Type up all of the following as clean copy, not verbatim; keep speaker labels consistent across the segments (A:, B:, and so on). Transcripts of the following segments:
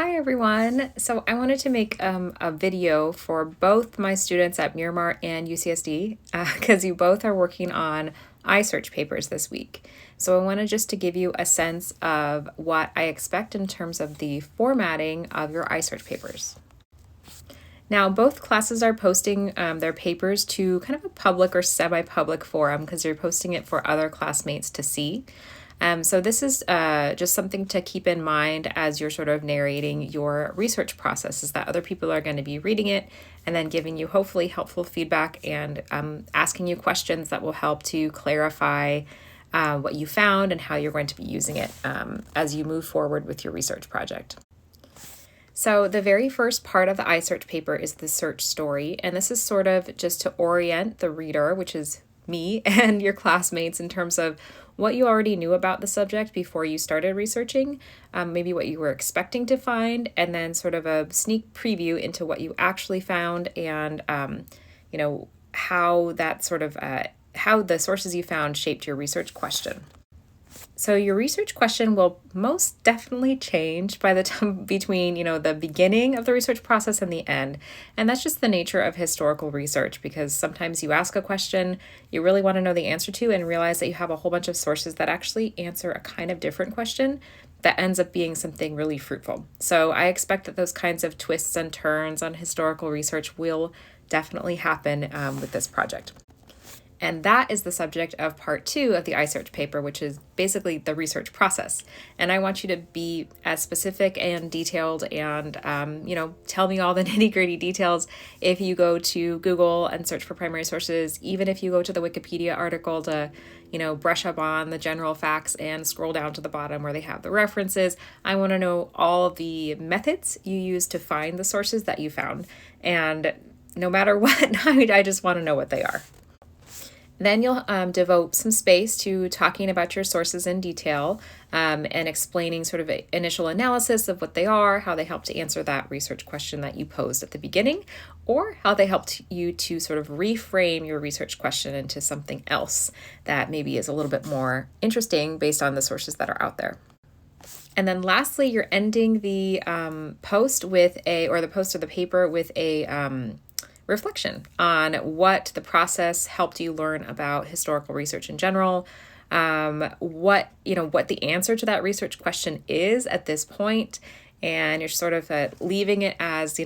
A: Hi everyone. So I wanted to make a video for both my students at Miramar and UCSD because you both are working on iSearch papers this week. So I wanted just to give you a sense of what I expect in terms of the formatting of your iSearch papers. Now, both classes are posting their papers to kind of a public or semi-public forum because you're posting it for other classmates to see. So this is just something to keep in mind as you're sort of narrating your research process, is that other people are going to be reading it and then giving you hopefully helpful feedback and asking you questions that will help to clarify what you found and how you're going to be using it as you move forward with your research project. So the very first part of the iSearch paper is the search story, and this is sort of just to orient the reader, which is me and your classmates, in terms of what you already knew about the subject before you started researching, maybe what you were expecting to find, and then sort of a sneak preview into what you actually found and, how that sort of, how the sources you found shaped your research question. So your research question will most definitely change by the time between, the beginning of the research process and the end. And that's just the nature of historical research, because sometimes you ask a question you really want to know the answer to and realize that you have a whole bunch of sources that actually answer a kind of different question that ends up being something really fruitful. So I expect that those kinds of twists and turns on historical research will definitely happen with this project. And that is the subject of part 2 of the iSearch paper, which is basically the research process. And I want you to be as specific and detailed and, tell me all the nitty-gritty details. If you go to Google and search for primary sources, even if you go to the Wikipedia article to, brush up on the general facts and scroll down to the bottom where they have the references, I want to know all of the methods you use to find the sources that you found. And no matter what, I just want to know what they are. Then you'll devote some space to talking about your sources in detail and explaining sort of an initial analysis of what they are, how they help to answer that research question that you posed at the beginning, or how they helped you to sort of reframe your research question into something else that maybe is a little bit more interesting based on the sources that are out there. And then lastly, you're ending the post of the paper with a reflection on what the process helped you learn about historical research in general, what the answer to that research question is at this point, and you're sort of leaving it as,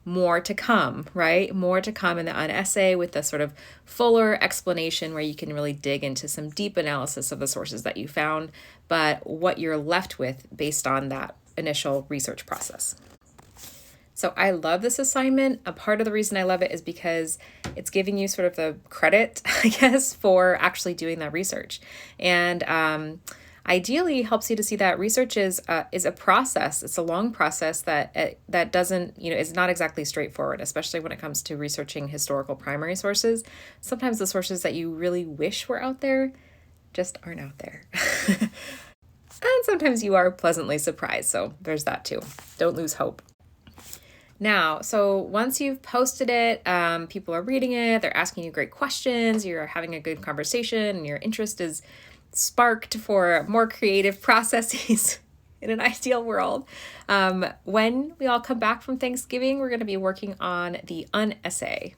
A: more to come, right? More to come in the essay with a sort of fuller explanation where you can really dig into some deep analysis of the sources that you found, but what you're left with based on that initial research process. So I love this assignment. A part of the reason I love it is because it's giving you sort of the credit, I guess, for actually doing that research. And ideally helps you to see that research is a process. It's a long process that doesn't, is not exactly straightforward, especially when it comes to researching historical primary sources. Sometimes the sources that you really wish were out there just aren't out there. And sometimes you are pleasantly surprised. So there's that too. Don't lose hope. Now, so once you've posted it, people are reading it, they're asking you great questions, you're having a good conversation, and your interest is sparked for more creative processes in an ideal world. When we all come back from Thanksgiving, we're going to be working on the unessay.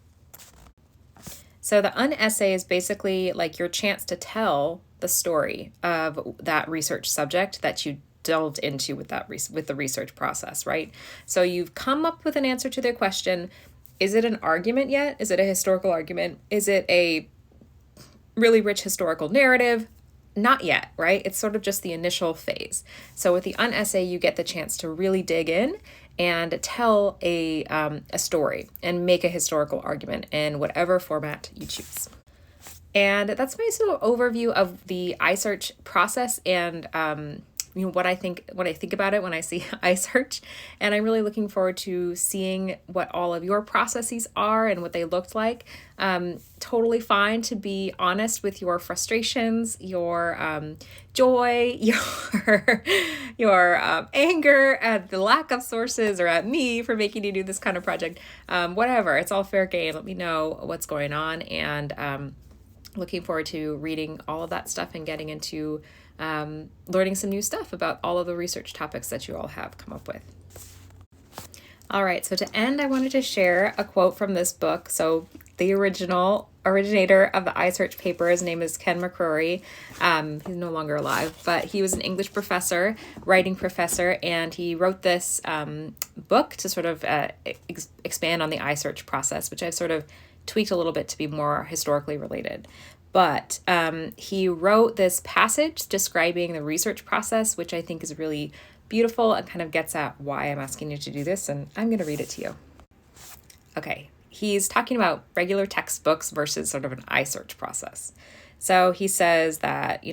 A: So the unessay is basically like your chance to tell the story of that research subject that you delved into with the research process, right? So you've come up with an answer to the question. Is it an argument yet? Is it a historical argument? Is it a really rich historical narrative? Not yet, right? It's sort of just the initial phase. So with the unessay, you get the chance to really dig in and tell a story and make a historical argument in whatever format you choose. And that's my sort of overview of the iSearch process and what I think about it when I see iSearch. And I'm really looking forward to seeing what all of your processes are and what they looked like. Totally fine to be honest with your frustrations, your joy, your anger at the lack of sources or at me for making you do this kind of project. Whatever, it's all fair game. Let me know what's going on, and looking forward to reading all of that stuff and getting into learning some new stuff about all of the research topics that you all have come up with. All right, so to end, I wanted to share a quote from this book. So the originator of the iSearch paper, his name is Ken McCrory. He's no longer alive, but he was an English professor, writing professor, and he wrote this book to sort of expand on the iSearch process, which I've sort of tweaked a little bit to be more historically related. But he wrote this passage describing the research process, which I think is really beautiful and kind of gets at why I'm asking you to do this, and I'm going to read it to you. Okay, he's talking about regular textbooks versus sort of an iSearch process. So he says that,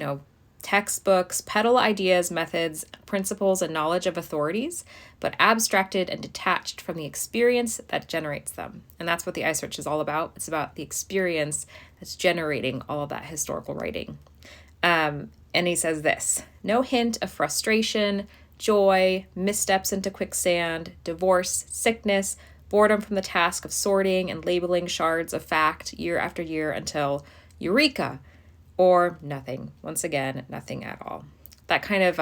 A: textbooks peddle ideas, methods, principles, and knowledge of authorities, but abstracted and detached from the experience that generates them. And that's what the iSearch is all about. It's about the experience that's generating all of that historical writing. And he says this: no hint of frustration, joy, missteps into quicksand, divorce, sickness, boredom from the task of sorting and labeling shards of fact year after year until eureka, or nothing. Once again, nothing at all. That kind of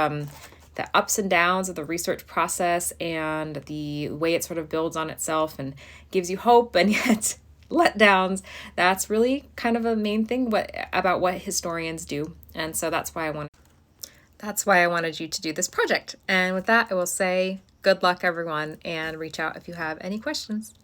A: the ups and downs of the research process and the way it sort of builds on itself and gives you hope and yet letdowns, that's really kind of a main thing about what historians do. And so that's why I wanted you to do this project. And with that, I will say good luck, everyone, and reach out if you have any questions.